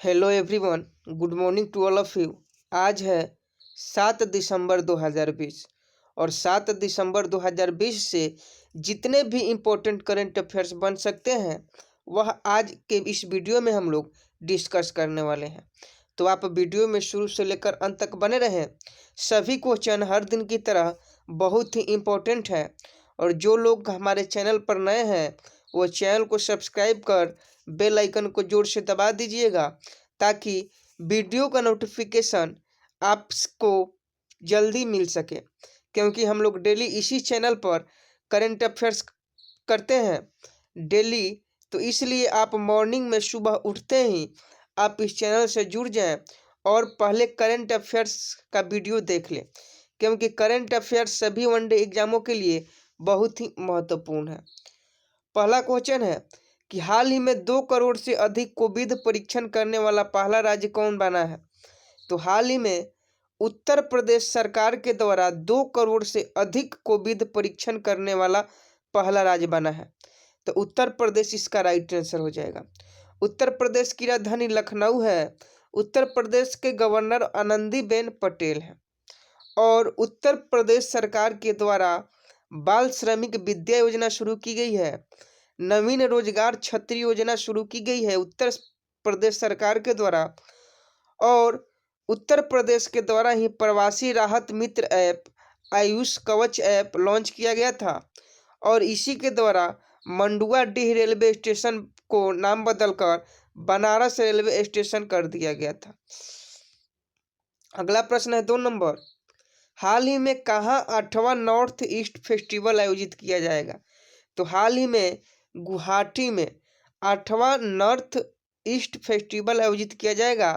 Hello everyone, good morning to all of you. आज है 7 दिसंबर 2020 और 7 दिसंबर 2020 से जितने भी इम्पोर्टेंट करंट अफेयर्स बन सकते हैं वह आज के इस वीडियो में हम लोग डिस्कस करने वाले हैं। तो आप वीडियो में शुरू से लेकर अंत तक बने रहें। सभी क्वेश्चन हर दिन की तरह बहुत ही इम्पोर्टेंट है और जो लोग हमारे चैनल पर नए हैं वो चैनल को सब्सक्राइब कर बेल आइकन को जोर से दबा दीजिएगा ताकि वीडियो का नोटिफिकेशन आपको जल्दी मिल सके, क्योंकि हम लोग डेली इसी चैनल पर करंट अफेयर्स करते हैं डेली। तो इसलिए आप मॉर्निंग में सुबह उठते ही आप इस चैनल से जुड़ जाएं और पहले करंट अफेयर्स का वीडियो देख लें, क्योंकि करंट अफेयर्स सभी वनडे एग्जामों के लिए बहुत ही महत्वपूर्ण है। पहला क्वेश्चन है कि हाल ही में 2 करोड़ से अधिक कोविड परीक्षण करने वाला पहला राज्य कौन बना है। तो हाल ही में उत्तर प्रदेश सरकार के द्वारा 2 करोड़ से अधिक कोविड परीक्षण करने वाला पहला राज्य बना है। तो उत्तर प्रदेश इसका राइट आंसर हो जाएगा। उत्तर प्रदेश की राजधानी लखनऊ है। उत्तर प्रदेश के गवर्नर आनंदीबेन पटेल हैं और उत्तर प्रदेश सरकार के द्वारा बाल श्रमिक विद्या योजना शुरू की गई है। नवीन रोजगार छतरी योजना शुरू की गई है उत्तर प्रदेश सरकार के द्वारा और उत्तर प्रदेश के द्वारा ही प्रवासी राहत मित्र ऐप, आयुष कवच ऐप लॉन्च किया गया था और इसी के द्वारा मंडुआडीह रेलवे स्टेशन को नाम बदलकर बनारस रेलवे स्टेशन कर दिया गया था। अगला प्रश्न है 2 नंबर। हाल ही में कहाँ 8वां नॉर्थ ईस्ट फेस्टिवल आयोजित किया जाएगा। तो हाल ही में गुवाहाटी में 8वां नॉर्थ ईस्ट फेस्टिवल आयोजित किया जाएगा।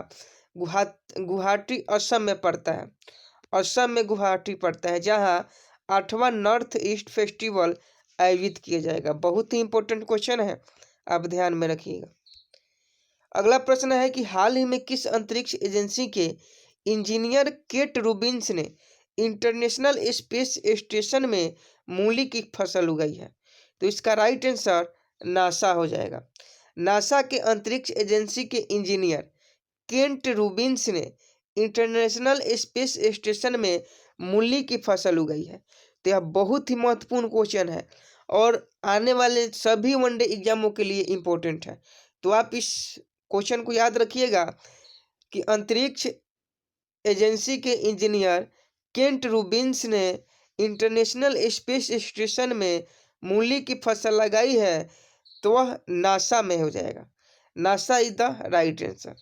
गुवाहाटी असम में पड़ता है। असम में गुवाहाटी पड़ता है जहां 8वां नॉर्थ ईस्ट फेस्टिवल आयोजित किया जाएगा। बहुत ही इंपॉर्टेंट क्वेश्चन है, आप ध्यान में रखिएगा। अगला प्रश्न है कि हाल ही में किस अंतरिक्ष एजेंसी के इंजीनियर केट रूबिन्स ने इंटरनेशनल स्पेस स्टेशन में मूली की फसल उगाई है। तो इसका राइट आंसर नासा हो जाएगा। नासा के अंतरिक्ष एजेंसी के इंजीनियर केंट रूबिन्स ने इंटरनेशनल स्पेस स्टेशन में मूली की फसल उगाई है। तो यह बहुत ही महत्वपूर्ण क्वेश्चन है और आने वाले सभी वनडे एग्जामों के लिए इम्पोर्टेंट है। तो आप इस क्वेश्चन को याद रखिएगा कि अंतरिक्ष एजेंसी के इंजीनियर केंट रूबिन्स ने इंटरनेशनल स्पेस स्टेशन में मूली की फसल लगाई है, तो वह नासा में हो जाएगा। NASA is the right answer.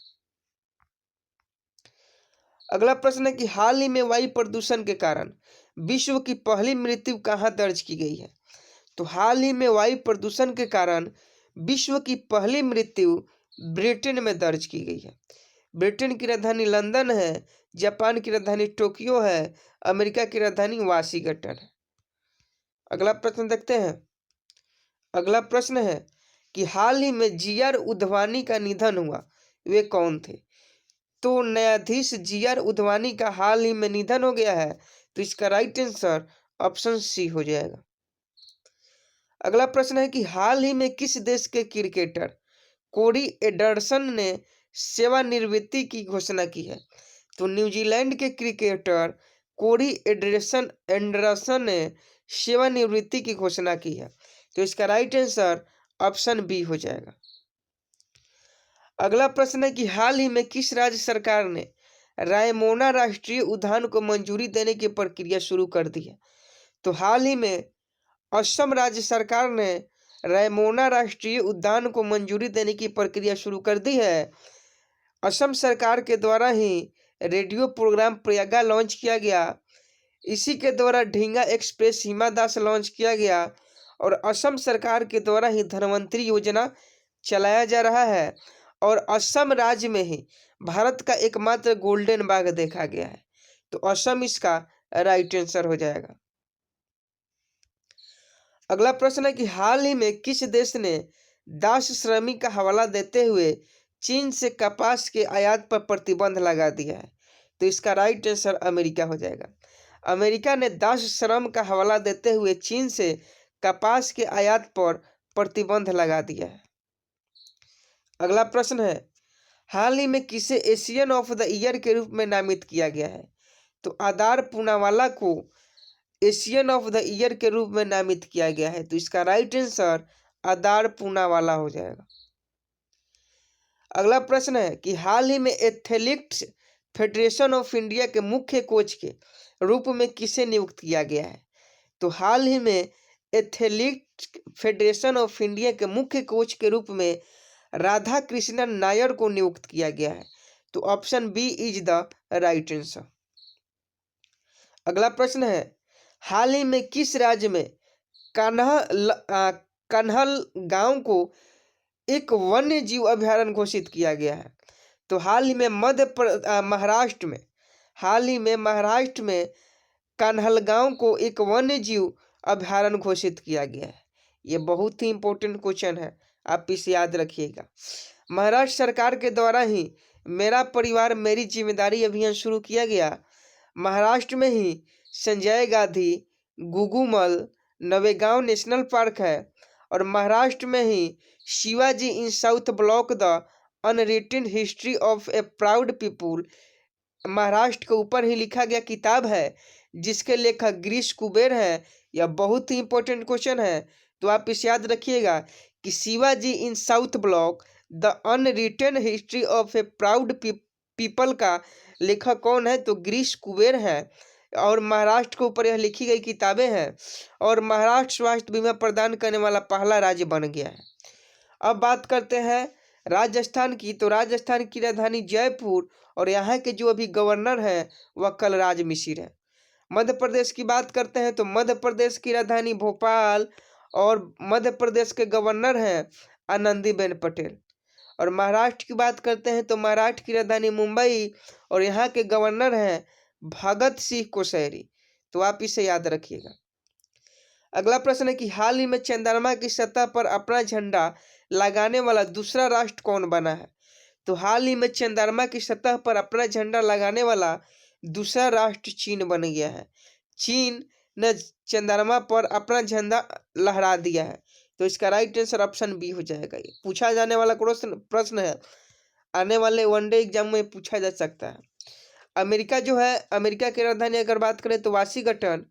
अगला प्रश्न है कि हाल ही में वायु प्रदूषण के कारण विश्व की पहली मृत्यु कहाँ दर्ज की गई है। तो हाल ही में वायु प्रदूषण के कारण विश्व की पहली मृत्यु ब्रिटेन में दर्ज की गई है। ब्रिटेन की राजधानी लंदन है, जापान की राजधानी टोक्यो है, अमेरिका की राजधानी वाशिंगटन है। अगला प्रश्न देखते हैं। अगला प्रश्न है कि हाल ही में जी.आर. उधवानी का निधन हुआ, वे कौन थे। तो न्यायाधीश जी.आर. उधवानी का हाल ही में निधन हो गया है, तो इसका राइट आंसर ऑप्शन सी हो जाएगा। अगला प्रश्न है कि हाल ही में किस देश के क्रिकेटर कोरी एंडरसन ने सेवानिवृत्ति की घोषणा की है। तो न्यूजीलैंड के क्रिकेटर कोरी एंडरसन ने सेवानिवृत्ति की घोषणा की है, तो इसका राइट आंसर ऑप्शन बी हो जाएगा। अगला प्रश्न है कि हाल ही में किस राज्य सरकार ने रायमोना राष्ट्रीय उद्यान को मंजूरी देने की प्रक्रिया शुरू कर दी है। तो हाल ही में असम राज्य सरकार ने रायमोना राष्ट्रीय उद्यान को मंजूरी देने की प्रक्रिया शुरू कर दी है। असम सरकार के द्वारा ही रेडियो प्रोग्राम प्रयागा लॉन्च किया गया, इसी के द्वारा ढींगा एक्सप्रेस हिमा दास लॉन्च किया गया और असम सरकार के द्वारा ही धन्वंतरी योजना चलाया जा रहा है और असम राज्य में ही भारत का एकमात्र गोल्डन बाघ देखा गया है, तो असम इसका राइट आंसर हो जाएगा। अगला प्रश्न है कि हाल ही में किस देश ने दास श्रमिक का हवाला देते हुए चीन से कपास के आयात पर प्रतिबंध लगा दिया है, तो इसका राइट आंसर अमेरिका हो जाएगा। अमेरिका ने दास श्रम का हवाला देते हुए चीन से कपास के आयात पर प्रतिबंध लगा दिया है। अगला प्रश्न है हाल ही में किसे एशियन ऑफ द ईयर के रूप में नामित किया गया है? तो आदार पूनावाला को एशियन ऑफ द ईयर के रूप में नामित किया गया है। तो इसका राइट आंसर आदार पूनावाला हो जाएगा। अगला प्रश्न है कि हाल ही में एथलेटिक्स फेडरेशन ऑफ इंडिया के मुख्य कोच के रूप में किसे नियुक्त किया गया है? तो हाल ही में एथलेटिक्स फेडरेशन ऑफ इंडिया के मुख्य कोच के रूप में राधा कृष्णन नायर को नियुक्त किया गया है। तो option B is the right answer. अगला प्रश्न है हाल ही में किस राज्य में कन्हल गांव को एक वन्य जीव अभयारण्य घोषित किया गया है? तो हाल ही में महाराष्ट्र में कान्हलगांव को एक वन्य जीव अभयारण्य घोषित किया गया है। ये बहुत ही इंपॉर्टेंट क्वेश्चन है, आप इसे याद रखिएगा। महाराष्ट्र सरकार के द्वारा ही मेरा परिवार मेरी जिम्मेदारी अभियान शुरू किया गया। महाराष्ट्र में ही संजय गांधी गुगुमल नवेगांव नेशनल पार्क है और महाराष्ट्र में ही Shivaji in South Block the unwritten history of a proud people Maharashtra के ऊपर ही लिखा गया किताब है जिसके लेखक गिरीश कुबेर हैं। यह बहुत ही इंपॉर्टेंट क्वेश्चन है, तो आप इसे याद रखिएगा कि Shivaji in South Block the unwritten history of a proud people का लेखक कौन है? तो गिरीश कुबेर है और महाराष्ट्र के ऊपर यह लिखी गई किताबें हैं और महाराष्ट्र स्वास्थ्य बीमा प्रदान करने वाला पहला राज्य बन गया है। अब बात करते हैं राजस्थान की। तो राजस्थान की राजधानी जयपुर और यहाँ के जो अभी गवर्नर हैं वह कलराज मिश्र है। मध्य प्रदेश की बात करते हैं तो मध्य प्रदेश की राजधानी भोपाल और मध्य प्रदेश के गवर्नर हैं आनंदीबेन पटेल। और महाराष्ट्र की बात करते हैं तो महाराष्ट्र की राजधानी मुंबई और यहाँ के गवर्नर हैं भगत सिंह कोश्यारी। तो आप इसे याद रखिएगा। अगला प्रश्न है कि हाल ही में चंद्रमा की सतह पर अपना झंडा लगाने वाला दूसरा राष्ट्र कौन बना है? तो हाल ही में चंद्रमा की सतह पर अपना झंडा लगाने वाला दूसरा राष्ट्र चीन बन गया है। चीन ने चंद्रमा पर अपना झंडा लहरा दिया है। तो इसका राइट आंसर ऑप्शन बी हो जाएगा। ये पूछा जाने वाला प्रश्न है, आने वाले वनडे एग्जाम में पूछा जा सकता है। अमेरिका जो है, अमेरिका की राजधानी अगर बात करें तो वाशिंगटन,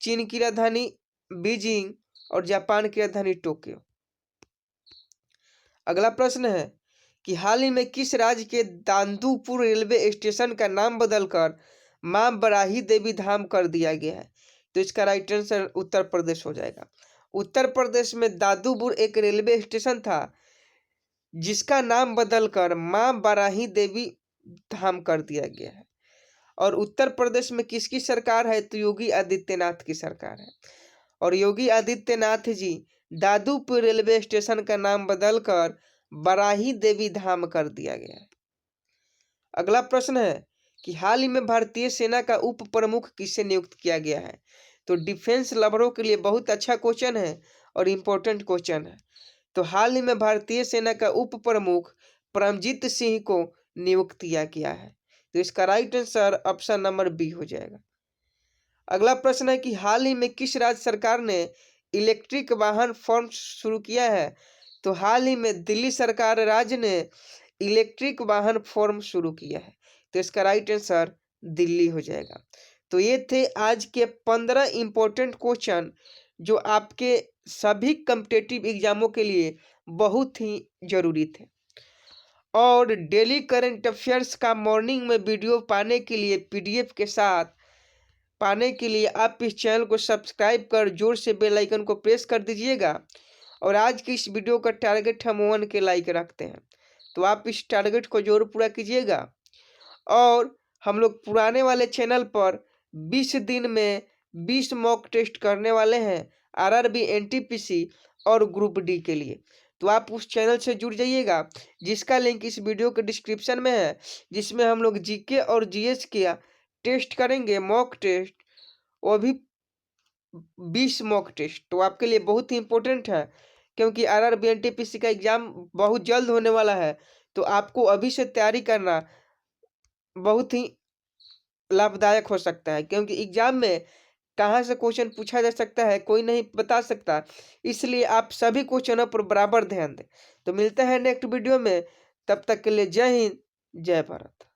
चीन की राजधानी बीजिंग और जापान की राजधानी टोक्यो। अगला प्रश्न है कि हाल ही में किस राज्य के दांदूपुर रेलवे स्टेशन का नाम बदलकर मां बराही देवी धाम कर दिया गया है? तो इसका राइट आंसर उत्तर प्रदेश हो जाएगा। उत्तर प्रदेश में दादूपुर एक रेलवे स्टेशन था जिसका नाम बदलकर मां बराही देवी धाम कर दिया गया है। और उत्तर प्रदेश में किसकी सरकार है? तो योगी आदित्यनाथ की सरकार है और योगी आदित्यनाथ जी दादूपुर रेलवे स्टेशन का नाम बदलकर बराही देवी धाम कर दिया गया है। अगला प्रश्न है कि हाल ही में भारतीय सेना का उप प्रमुख किसे नियुक्त किया गया है? तो डिफेंस लवर्स के लिए बहुत अच्छा क्वेश्चन है और इम्पोर्टेंट क्वेश्चन है। तो हाल ही में भारतीय सेना का उप प्रमुख परमजीत सिंह को नियुक्त किया गया है। तो इसका right answer option number B हो जाएगा। अगला प्रश्न है कि हाल ही में किस राज्य सरकार ने इलेक्ट्रिक वाहन फॉर्म शुरू किया है? तो हाल ही में दिल्ली सरकार राज्य ने इलेक्ट्रिक वाहन फॉर्म शुरू किया है। तो इसका राइट आंसर दिल्ली हो जाएगा। तो ये थे आज के 15 इंपॉर्टेंट क्वेश्चन जो आपके सभी कॉम्पिटिटिव एग्जामों के लिए बहुत ही जरूरी थे। और डेली करंट अफेयर्स का मॉर्निंग में वीडियो पाने के लिए पीडीएफ के साथ पाने के लिए आप इस चैनल को सब्सक्राइब कर जोर से बेल आइकन को प्रेस कर दीजिएगा। और आज की इस वीडियो का टारगेट हम 1 के लाइक रखते हैं, तो आप इस टारगेट को जरूर पूरा कीजिएगा। और हम लोग पुराने वाले चैनल पर 20 दिन में 20 मॉक टेस्ट करने वाले हैं आरआरबी, एनटीपीसी और ग्रुप डी के लिए। तो आप उस चैनल से जुड़ जाइएगा जिसका लिंक इस वीडियो के डिस्क्रिप्शन में है, जिसमें हम लोग जीके और जीएस के टेस्ट करेंगे, मॉक टेस्ट, वो भी 20 मॉक टेस्ट। तो आपके लिए बहुत ही इंपॉर्टेंट है क्योंकि आरआरबी एनटीपीसी का एग्जाम बहुत जल्द होने वाला है। तो आपको अभी से तैयारी करना बहुत ही लाभदायक हो सकता है क्योंकि एग्जाम में कहाँ से क्वेश्चन पूछा जा सकता है कोई नहीं बता सकता, इसलिए आप सभी क्वेश्चनों पर बराबर ध्यान दें। तो मिलते हैं नेक्स्ट वीडियो में, तब तक के लिए जय हिंद, जय भारत।